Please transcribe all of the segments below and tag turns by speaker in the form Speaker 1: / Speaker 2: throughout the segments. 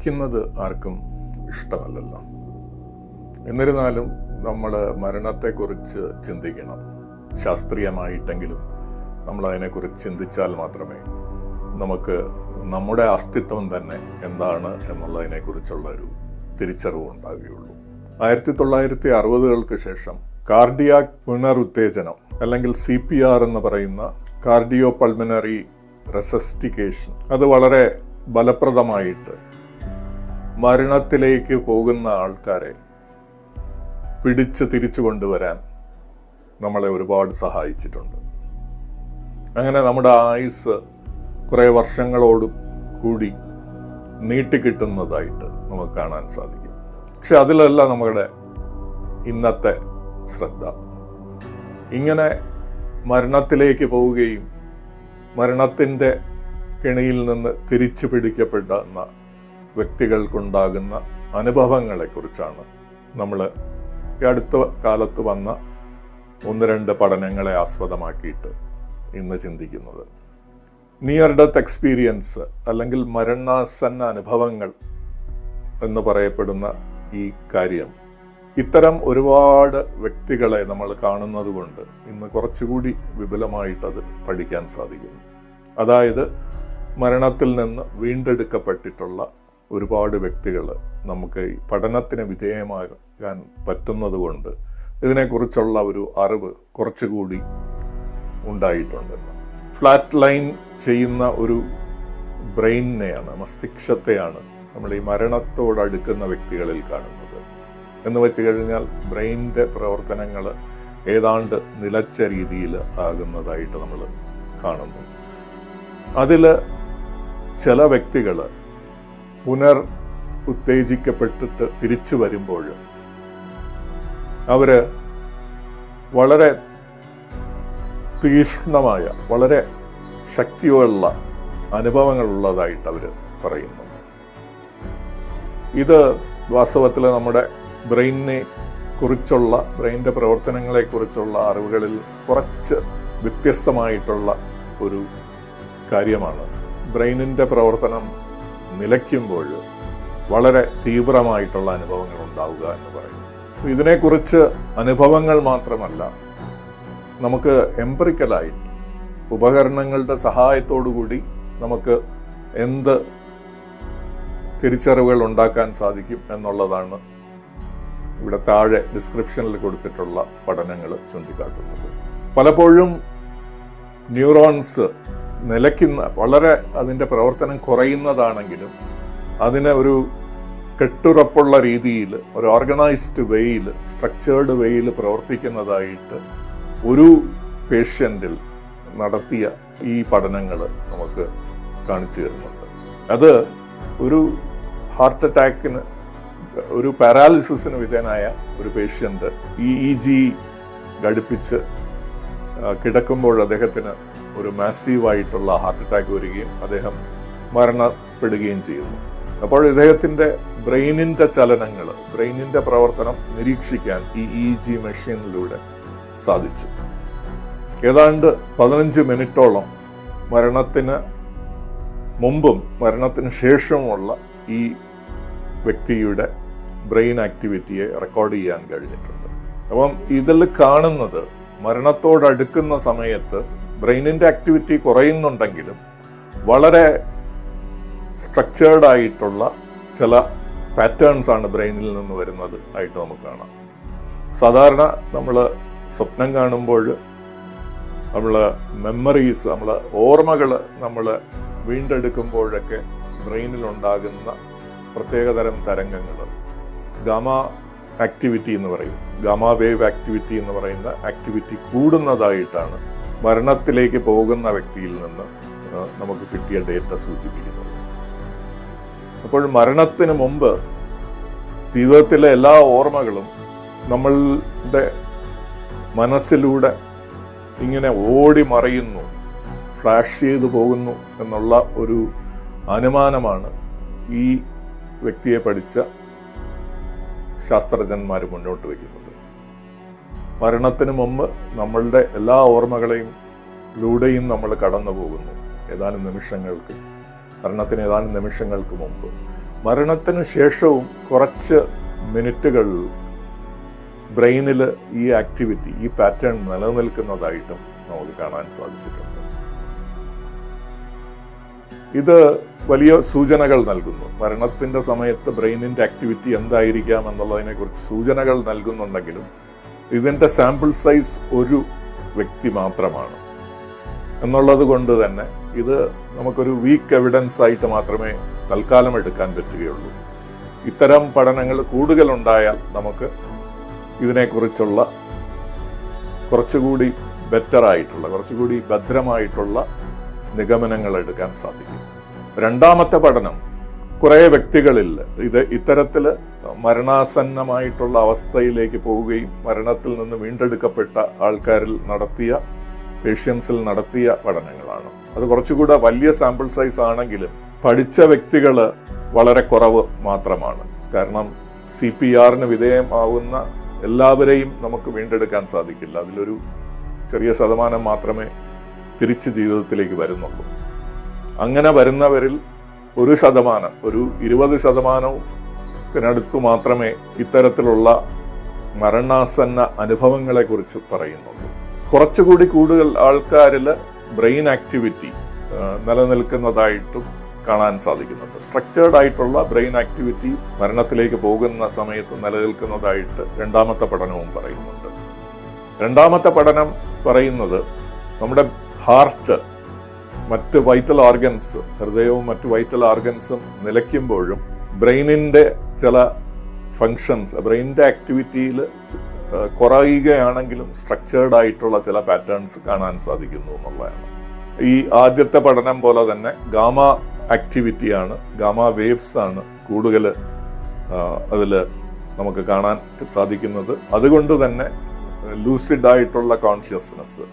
Speaker 1: മരിക്കുന്നത് ആർക്കും ഇഷ്ടമല്ലല്ലോ. എന്നിരുന്നാലും നമ്മൾ മരണത്തെക്കുറിച്ച് ചിന്തിക്കണം. ശാസ്ത്രീയമായിട്ടെങ്കിലും നമ്മൾ അതിനെക്കുറിച്ച് ചിന്തിച്ചാൽ മാത്രമേ നമുക്ക് നമ്മുടെ അസ്തിത്വം തന്നെ എന്താണ് എന്നുള്ളതിനെക്കുറിച്ചുള്ള ഒരു തിരിച്ചറിവ് ഉണ്ടാകുകയുള്ളൂ. 1960-കൾക്ക് ശേഷം കാർഡിയാക് പുനരുത്തേജനം അല്ലെങ്കിൽ CPR എന്ന് പറയുന്ന കാർഡിയോ പൾമനറി റെസസിറ്റിക്കേഷൻ, അത് വളരെ ഫലപ്രദമായിട്ട് മരണത്തിലേക്ക് പോകുന്ന ആൾക്കാരെ പിടിച്ച് തിരിച്ചു കൊണ്ടുവരാൻ നമ്മളെ ഒരുപാട് സഹായിച്ചിട്ടുണ്ട്. അങ്ങനെ നമ്മുടെ ആയുസ് കുറേ വർഷങ്ങളോട് കൂടി നീട്ടിക്കിട്ടുന്നതായിട്ട് നമുക്ക് കാണാൻ സാധിക്കും. പക്ഷെ അതിലല്ല നമ്മുടെ ഇന്നത്തെ ശ്രദ്ധ. ഇങ്ങനെ മരണത്തിലേക്ക് പോവുകയും മരണത്തിൻ്റെ കെണിയിൽ നിന്ന് തിരിച്ചു പിടിക്കപ്പെടുന്ന വ്യക്തികൾക്കുണ്ടാകുന്ന അനുഭവങ്ങളെക്കുറിച്ചാണ് നമ്മൾ ഈ അടുത്ത കാലത്ത് വന്ന 1-2 പഠനങ്ങളെ ആസ്പദമാക്കിയിട്ട് ഇന്ന് ചിന്തിക്കുന്നത്. നിയർ ഡെത്ത് എക്സ്പീരിയൻസ് അല്ലെങ്കിൽ മരണാസന്ന അനുഭവങ്ങൾ എന്ന് പറയപ്പെടുന്ന ഈ കാര്യം, ഇത്തരം ഒരുപാട് വ്യക്തികളെ നമ്മൾ കാണുന്നത് കൊണ്ട് ഇന്ന് കുറച്ചുകൂടി വിപുലമായിട്ടത് പഠിക്കാൻ സാധിക്കുന്നു. അതായത് മരണത്തിൽ നിന്ന് വീണ്ടെടുക്കപ്പെട്ടിട്ടുള്ള ഒരുപാട് വ്യക്തികൾ നമുക്ക് ഈ പഠനത്തിന് വിധേയമാകാൻ പറ്റുന്നത് കൊണ്ട് ഇതിനെക്കുറിച്ചുള്ള ഒരു അറിവ് കുറച്ചുകൂടി ഉണ്ടായിട്ടുണ്ട്. ഫ്ലാറ്റ് ലൈൻ ചെയ്യുന്ന ഒരു ബ്രെയിനിനെയാണ്, മസ്തിഷ്കത്തെയാണ് നമ്മൾ ഈ മരണത്തോടടുക്കുന്ന വ്യക്തികളിൽ കാണുന്നത്. എന്ന് വെച്ച് കഴിഞ്ഞാൽ ബ്രെയിനിൻ്റെ പ്രവർത്തനങ്ങൾ ഏതാണ്ട് നിലച്ച രീതിയിൽ ആകുന്നതായിട്ട് നമ്മൾ കാണുന്നു. അതിൽ ചില വ്യക്തികൾ ഉത്തേജിക്കപ്പെട്ടിട്ട് തിരിച്ചു വരുമ്പോൾ അവർ വളരെ തീക്ഷ്ണമായ, വളരെ ശക്തിയുള്ള അനുഭവങ്ങളുള്ളതായിട്ട് അവർ പറയുന്നു. ഇത് വാസ്തവത്തിൽ നമ്മുടെ ബ്രെയിനിനെ കുറിച്ചുള്ള, ബ്രെയിനിൻ്റെ പ്രവർത്തനങ്ങളെക്കുറിച്ചുള്ള അറിവുകളിൽ കുറച്ച് വ്യത്യസ്തമായിട്ടുള്ള ഒരു കാര്യമാണ്. ബ്രെയിനിൻ്റെ പ്രവർത്തനം നിലയ്ക്കുമ്പോൾ വളരെ തീവ്രമായിട്ടുള്ള അനുഭവങ്ങൾ ഉണ്ടാവുക എന്ന് പറയുന്നു. ഇതിനെക്കുറിച്ച് അനുഭവങ്ങൾ മാത്രമല്ല, നമുക്ക് എംപിറിക്കലായിട്ട് ഉപകരണങ്ങളുടെ സഹായത്തോടു കൂടി നമുക്ക് എന്ത് തിരിച്ചറിവുകൾ ഉണ്ടാക്കാൻ സാധിക്കും എന്നുള്ളതാണ് ഇവിടെ താഴെ ഡിസ്ക്രിപ്ഷനിൽ കൊടുത്തിട്ടുള്ള പഠനങ്ങൾ ചൂണ്ടിക്കാട്ടുന്നത്. പലപ്പോഴും ന്യൂറോൺസ് നിലയ്ക്കുന്ന, വളരെ അതിൻ്റെ പ്രവർത്തനം കുറയുന്നതാണെങ്കിലും അതിനെ ഒരു കെട്ടുറപ്പുള്ള രീതിയിൽ, ഒരു ഓർഗനൈസ്ഡ് വേയിൽ, സ്ട്രക്ചേർഡ് വേയിൽ പ്രവർത്തിക്കുന്നതായിട്ട് ഒരു പേഷ്യൻറ്റിൽ നടത്തിയ ഈ പഠനങ്ങൾ നമുക്ക് കാണിച്ചു തരുന്നുണ്ട്. അത് ഒരു ഹാർട്ട് അറ്റാക്കിന്, ഒരു പാരാലിസിസിന് വിധേയനായ ഒരു പേഷ്യൻ്റ് EEG ഘടിപ്പിച്ച് കിടക്കുമ്പോൾ അദ്ദേഹത്തിന് ഒരു മാസീവായിട്ടുള്ള ഹാർട്ട് അറ്റാക്ക് വരികയും അദ്ദേഹം മരണപ്പെടുകയും ചെയ്യുന്നു. അപ്പോൾ ഇദ്ദേഹത്തിൻ്റെ ബ്രെയിനിൻ്റെ ചലനങ്ങൾ, ബ്രെയിനിൻ്റെ പ്രവർത്തനം നിരീക്ഷിക്കാൻ ഈ EEG മെഷീനിലൂടെ സാധിച്ചു. ഏതാണ്ട് 15 മിനിറ്റോളം മരണത്തിന് മുമ്പും മരണത്തിന് ശേഷമുള്ള ഈ വ്യക്തിയുടെ ബ്രെയിൻ ആക്ടിവിറ്റിയെ റെക്കോർഡ് ചെയ്യാൻ കഴിഞ്ഞിട്ടുണ്ട്. അപ്പം ഇതിൽ കാണുന്നത് മരണത്തോടടുക്കുന്ന സമയത്ത് ബ്രെയിനിൻ്റെ ആക്ടിവിറ്റി കുറയുന്നുണ്ടെങ്കിലും വളരെ സ്ട്രക്ചേർഡ് ആയിട്ടുള്ള ചില പാറ്റേൺസ് ആണ് ബ്രെയിനിൽ നിന്ന് വരുന്നത് ആയിട്ട് നമുക്ക് കാണാം. സാധാരണ നമ്മൾ സ്വപ്നം കാണുമ്പോൾ നമ്മൾ മെമ്മറീസ്, നമ്മൾ ഓർമ്മകൾ നമ്മൾ വീണ്ടെടുക്കുമ്പോഴൊക്കെ ബ്രെയിനിലുണ്ടാകുന്ന പ്രത്യേകതരം തരംഗങ്ങൾ ഗാമ ആക്ടിവിറ്റി എന്ന് പറയും, ഗാമ വേവ് ആക്ടിവിറ്റി എന്ന് പറയുന്ന ആക്ടിവിറ്റി കൂടുന്നതായിട്ടാണ് മരണത്തിലേക്ക് പോകുന്ന വ്യക്തിയിൽ നിന്ന് നമുക്ക് കിട്ടിയ ഡേറ്റ സൂചിപ്പിക്കുന്നത്. അപ്പോൾ മരണത്തിന് മുമ്പ് ജീവിതത്തിലെ എല്ലാ ഓർമ്മകളും നമ്മളുടെ മനസ്സിലൂടെ ഇങ്ങനെ ഓടി മറയുന്നു, ഫ്ലാഷ് ചെയ്തു പോകുന്നു എന്നുള്ള ഒരു അനുമാനമാണ് ഈ വ്യക്തിയെ പഠിച്ച ശാസ്ത്രജ്ഞന്മാർ മുന്നോട്ട് വയ്ക്കുന്നത്. മരണത്തിന് മുമ്പ് നമ്മളുടെ എല്ലാ ഓർമ്മകളെയും നമ്മൾ കടന്നു പോകുന്നു ഏതാനും നിമിഷങ്ങൾക്ക്, മരണത്തിന് ഏതാനും നിമിഷങ്ങൾക്ക് മുമ്പ്. മരണത്തിന് ശേഷവും കുറച്ച് മിനിറ്റുകൾ ബ്രെയിനിൽ ഈ ആക്ടിവിറ്റി, ഈ പാറ്റേൺ നിലനിൽക്കുന്നതായിട്ടും നമുക്ക് കാണാൻ സാധിച്ചിട്ടുണ്ട്. ഇത് വലിയ സൂചനകൾ നൽകുന്നു. മരണത്തിൻ്റെ സമയത്ത് ബ്രെയിനിൻ്റെ ആക്ടിവിറ്റി എന്തായിരിക്കാം എന്നുള്ളതിനെക്കുറിച്ച് സൂചനകൾ നൽകുന്നുണ്ടെങ്കിലും ഇതിൻ്റെ സാമ്പിൾ സൈസ് ഒരു വ്യക്തി മാത്രമാണ് എന്നുള്ളത് കൊണ്ട് തന്നെ ഇത് നമുക്കൊരു വീക്ക് എവിഡൻസ് ആയിട്ട് മാത്രമേ തൽക്കാലം എടുക്കാൻ പറ്റുകയുള്ളൂ. ഇത്തരം പഠനങ്ങൾ കൂടുതലുണ്ടായാൽ നമുക്ക് ഇതിനെക്കുറിച്ചുള്ള കുറച്ചുകൂടി ബെറ്ററായിട്ടുള്ള, കുറച്ചുകൂടി ഭദ്രമായിട്ടുള്ള നിഗമനങ്ങൾ എടുക്കാൻ സാധിക്കും. രണ്ടാമത്തെ പഠനം കുറേ വ്യക്തികളിൽ ഇത്തരത്തിൽ മരണാസന്നമായിട്ടുള്ള അവസ്ഥയിലേക്ക് പോവുകയും മരണത്തിൽ നിന്ന് വീണ്ടെടുക്കപ്പെട്ട ആൾക്കാരിൽ പേഷ്യൻസിൽ നടത്തിയ പഠനങ്ങളാണ്. അത് കുറച്ചുകൂടെ വലിയ സാമ്പിൾ സൈസ് ആണെങ്കിലും പഠിച്ച വ്യക്തികൾ വളരെ കുറവ് മാത്രമാണ്. കാരണം CPR വിധേയമാവുന്ന എല്ലാവരെയും നമുക്ക് വീണ്ടെടുക്കാൻ സാധിക്കില്ല. അതിലൊരു ചെറിയ ശതമാനം മാത്രമേ തിരിച്ച് ജീവിതത്തിലേക്ക് വരുന്നുള്ളൂ. അങ്ങനെ വരുന്നവരിൽ ഒരു 20% മാത്രമേ ഇത്തരത്തിലുള്ള മരണാസന്ന അനുഭവങ്ങളെക്കുറിച്ച് പറയുന്നുള്ളൂ. കുറച്ചുകൂടി കൂടുതൽ ആൾക്കാരിൽ ബ്രെയിൻ ആക്ടിവിറ്റി നിലനിൽക്കുന്നതായിട്ടും കാണാൻ സാധിക്കുന്നുണ്ട്. സ്ട്രക്ചേർഡ് ആയിട്ടുള്ള ബ്രെയിൻ ആക്ടിവിറ്റി മരണത്തിലേക്ക് പോകുന്ന സമയത്ത് നിലനിൽക്കുന്നതായിട്ട് രണ്ടാമത്തെ പഠനവും പറയുന്നുണ്ട്. രണ്ടാമത്തെ പഠനം പറയുന്നത് നമ്മുടെ ഹാർട്ട്, മറ്റ് വൈറ്റൽ ഓർഗൻസ്, ഹൃദയവും മറ്റ് വൈറ്റൽ ഓർഗൻസും നിലയ്ക്കുമ്പോഴും ബ്രെയിനിൻ്റെ ചില ഫങ്ഷൻസ്, ബ്രെയിനിൻ്റെ ആക്ടിവിറ്റിയിൽ കുറയുകയാണെങ്കിലും സ്ട്രക്ചേർഡ് ആയിട്ടുള്ള ചില പാറ്റേൺസ് കാണാൻ സാധിക്കുന്നു എന്നുള്ളതാണ്. ഈ ആദ്യത്തെ പഠനം പോലെ തന്നെ ഗാമ ആക്ടിവിറ്റിയാണ്, ഗാമ വേവ്സ് ആണ് കൂടുതൽ അതിൽ നമുക്ക് കാണാൻ സാധിക്കുന്നത്. അതുകൊണ്ട് തന്നെ ലൂസിഡ് ആയിട്ടുള്ള കോൺഷ്യസ്നസ്,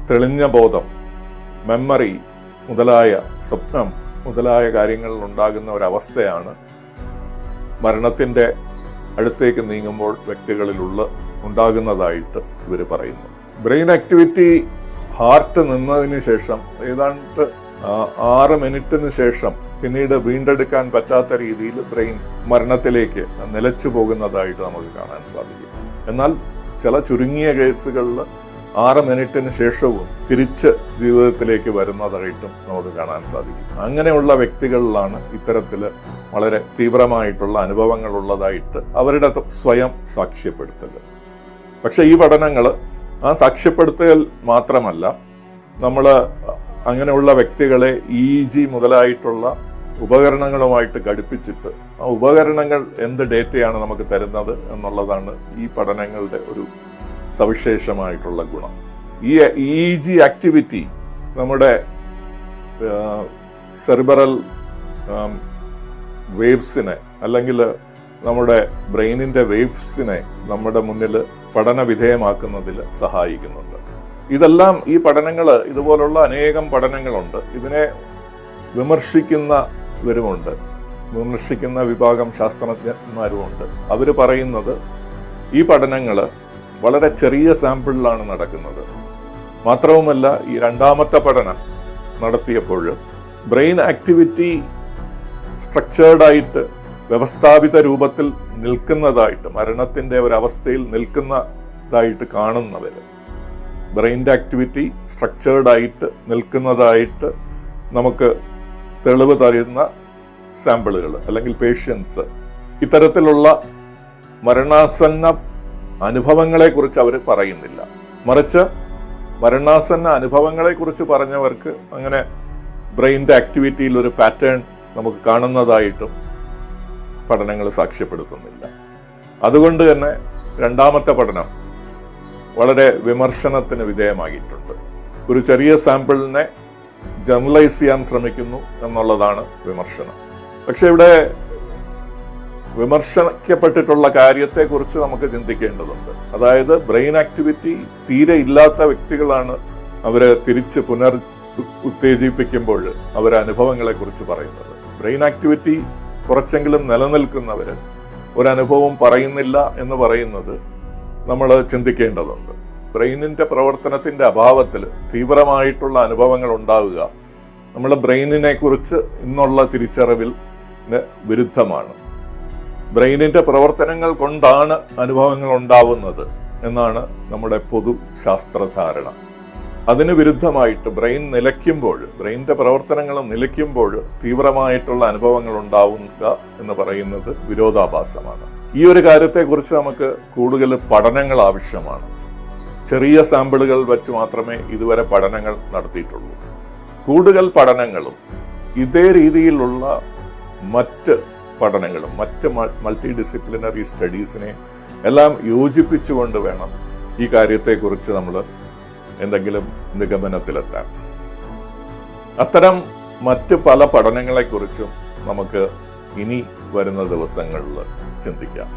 Speaker 1: തെളിഞ്ഞ ബോധം, മെമ്മറി മുതലായ, സ്വപ്നം മുതലായ കാര്യങ്ങളിൽ ഉണ്ടാകുന്ന ഒരവസ്ഥയാണ് മരണത്തിൻ്റെ അടുത്തേക്ക് നീങ്ങുമ്പോൾ വ്യക്തികളിലുള്ള ഉണ്ടാകുന്നതായിട്ട് ഇവർ പറയുന്നു. ബ്രെയിൻ ആക്ടിവിറ്റി ഹാർട്ട് നിന്നതിന് ശേഷം ഏതാണ്ട് 6 മിനിറ്റിന് ശേഷം പിന്നീട് വീണ്ടെടുക്കാൻ പറ്റാത്ത രീതിയിൽ ബ്രെയിൻ മരണത്തിലേക്ക് നിലച്ചു പോകുന്നതായിട്ട് നമുക്ക് കാണാൻ സാധിക്കും. എന്നാൽ ചില ചുരുങ്ങിയ കേസുകളിൽ 6 മിനിറ്റിന് ശേഷവും തിരിച്ച് ജീവിതത്തിലേക്ക് വരുന്നതായിട്ടും നമുക്ക് കാണാൻ സാധിക്കും. അങ്ങനെയുള്ള വ്യക്തികളിലാണ് ഇത്തരത്തിൽ വളരെ തീവ്രമായിട്ടുള്ള അനുഭവങ്ങൾ ഉള്ളതായിട്ട് അവരുടെ സ്വയം സാക്ഷ്യപ്പെടുത്തൽ. പക്ഷെ ഈ പഠനങ്ങൾ ആ സാക്ഷ്യപ്പെടുത്തൽ മാത്രമല്ല, നമ്മൾ അങ്ങനെയുള്ള വ്യക്തികളെ EEG മുതലായിട്ടുള്ള ഉപകരണങ്ങളുമായിട്ട് ഘടിപ്പിച്ചിട്ട് ആ ഉപകരണങ്ങൾ എന്ത് ഡേറ്റയാണ് നമുക്ക് തരുന്നത് എന്നുള്ളതാണ് ഈ പഠനങ്ങളുടെ ഒരു സവിശേഷമായിട്ടുള്ള ഗുണം. ഈ EEG ആക്ടിവിറ്റി നമ്മുടെ സെറിബ്രൽ വേവ്സിനെ അല്ലെങ്കിൽ നമ്മുടെ ബ്രെയിനിൻ്റെ വേവ്സിനെ നമ്മുടെ മുന്നിൽ പഠന വിധേയമാക്കുന്നതിൽ സഹായിക്കുന്നുണ്ട്. ഇതെല്ലാം ഈ പഠനങ്ങൾ, ഇതുപോലുള്ള അനേകം പഠനങ്ങളുണ്ട്. ഇതിനെ വിമർശിക്കുന്നവരുമുണ്ട്, വിമർശിക്കുന്ന വിഭാഗം ശാസ്ത്രജ്ഞന്മാരുമുണ്ട്. അവർ പറയുന്നത് ഈ പഠനങ്ങൾ വളരെ ചെറിയ സാമ്പിളിലാണ് നടക്കുന്നത്. മാത്രവുമല്ല, ഈ രണ്ടാമത്തെ പഠനം നടത്തിയപ്പോൾ ബ്രെയിൻ ആക്ടിവിറ്റി സ്ട്രക്ചേർഡായിട്ട് വ്യവസ്ഥാപിത രൂപത്തിൽ നിൽക്കുന്നതായിട്ട്, മരണത്തിൻ്റെ ഒരവസ്ഥയിൽ നിൽക്കുന്നതായിട്ട് കാണുന്നവർ, ബ്രെയിൻ്റെ ആക്ടിവിറ്റി സ്ട്രക്ചേർഡായിട്ട് നിൽക്കുന്നതായിട്ട് നമുക്ക് തെളിവ് തരുന്ന സാമ്പിളുകൾ അല്ലെങ്കിൽ പേഷ്യൻസ്, ഇത്തരത്തിലുള്ള മരണാസന്ന അനുഭവങ്ങളെക്കുറിച്ച് അവർ പറയുന്നില്ല. മറിച്ച് മരണാസന്ന അനുഭവങ്ങളെക്കുറിച്ച് പറഞ്ഞവർക്ക് അങ്ങനെ ബ്രെയിൻ്റെ ആക്ടിവിറ്റിയിൽ ഒരു പാറ്റേൺ നമുക്ക് കാണുന്നതായിട്ടും പഠനങ്ങൾ സാക്ഷ്യപ്പെടുത്തുന്നില്ല. അതുകൊണ്ട് തന്നെ രണ്ടാമത്തെ പഠനം വളരെ വിമർശനത്തിന് വിധേയമായിട്ടുണ്ട്. ഒരു ചെറിയ സാമ്പിളിനെ ജനറലൈസ് ചെയ്യാൻ ശ്രമിക്കുന്നു എന്നുള്ളതാണ് വിമർശനം. പക്ഷെ ഇവിടെ വിമർശിക്കപ്പെട്ടിട്ടുള്ള കാര്യത്തെക്കുറിച്ച് നമുക്ക് ചിന്തിക്കേണ്ടതുണ്ട്. അതായത് ബ്രെയിൻ ആക്ടിവിറ്റി തീരെ ഇല്ലാത്ത വ്യക്തികളാണ് അവരെ തിരിച്ച് ഉത്തേജിപ്പിക്കുമ്പോൾ അവരെ അനുഭവങ്ങളെക്കുറിച്ച് പറയുന്നത്. ബ്രെയിൻ ആക്ടിവിറ്റി കുറച്ചെങ്കിലും നിലനിൽക്കുന്നവർ ഒരനുഭവം പറയുന്നില്ല എന്ന് പറയുന്നത് നമ്മൾ ചിന്തിക്കേണ്ടതുണ്ട്. ബ്രെയിനിൻ്റെ പ്രവർത്തനത്തിൻ്റെ അഭാവത്തിൽ തീവ്രമായിട്ടുള്ള അനുഭവങ്ങൾ ഉണ്ടാവുക, നമ്മുടെ ബ്രെയിനിനെ കുറിച്ച് ഇന്നുള്ള തിരിച്ചറിവിൽ വിരുദ്ധമാണ്. ബ്രെയിനിന്റെ പ്രവർത്തനങ്ങൾ കൊണ്ടാണ് അനുഭവങ്ങൾ ഉണ്ടാവുന്നത് എന്നാണ് നമ്മുടെ പൊതു ശാസ്ത്രധാരണ. അതിന് വിരുദ്ധമായിട്ട് ബ്രെയിൻ നിലയ്ക്കുമ്പോൾ, ബ്രെയിനിന്റെ പ്രവർത്തനങ്ങൾ നിലയ്ക്കുമ്പോൾ തീവ്രമായിട്ടുള്ള അനുഭവങ്ങൾ ഉണ്ടാവുക എന്ന് പറയുന്നത് വിരോധാഭാസമാണ്. ഈ ഒരു കാര്യത്തെക്കുറിച്ച് നമുക്ക് കൂടുതൽ പഠനങ്ങൾ ആവശ്യമാണ്. ചെറിയ സാമ്പിളുകൾ വെച്ച് മാത്രമേ ഇതുവരെ പഠനങ്ങൾ നടത്തിയിട്ടുള്ളൂ. കൂടുതൽ പഠനങ്ങളും ഇതേ രീതിയിലുള്ള മറ്റ് പഠനങ്ങളും മറ്റ് മൾട്ടി ഡിസിപ്ലിനറി സ്റ്റഡീസിനെ എല്ലാം യോജിപ്പിച്ചുകൊണ്ട് വേണം ഈ കാര്യത്തെക്കുറിച്ച് നമ്മൾ എന്തെങ്കിലും നിഗമനത്തിലെത്താൻ. അത്തരം മറ്റ് പല പഠനങ്ങളെക്കുറിച്ചും നമുക്ക് ഇനി വരുന്ന ദിവസങ്ങളിൽ ചിന്തിക്കാം.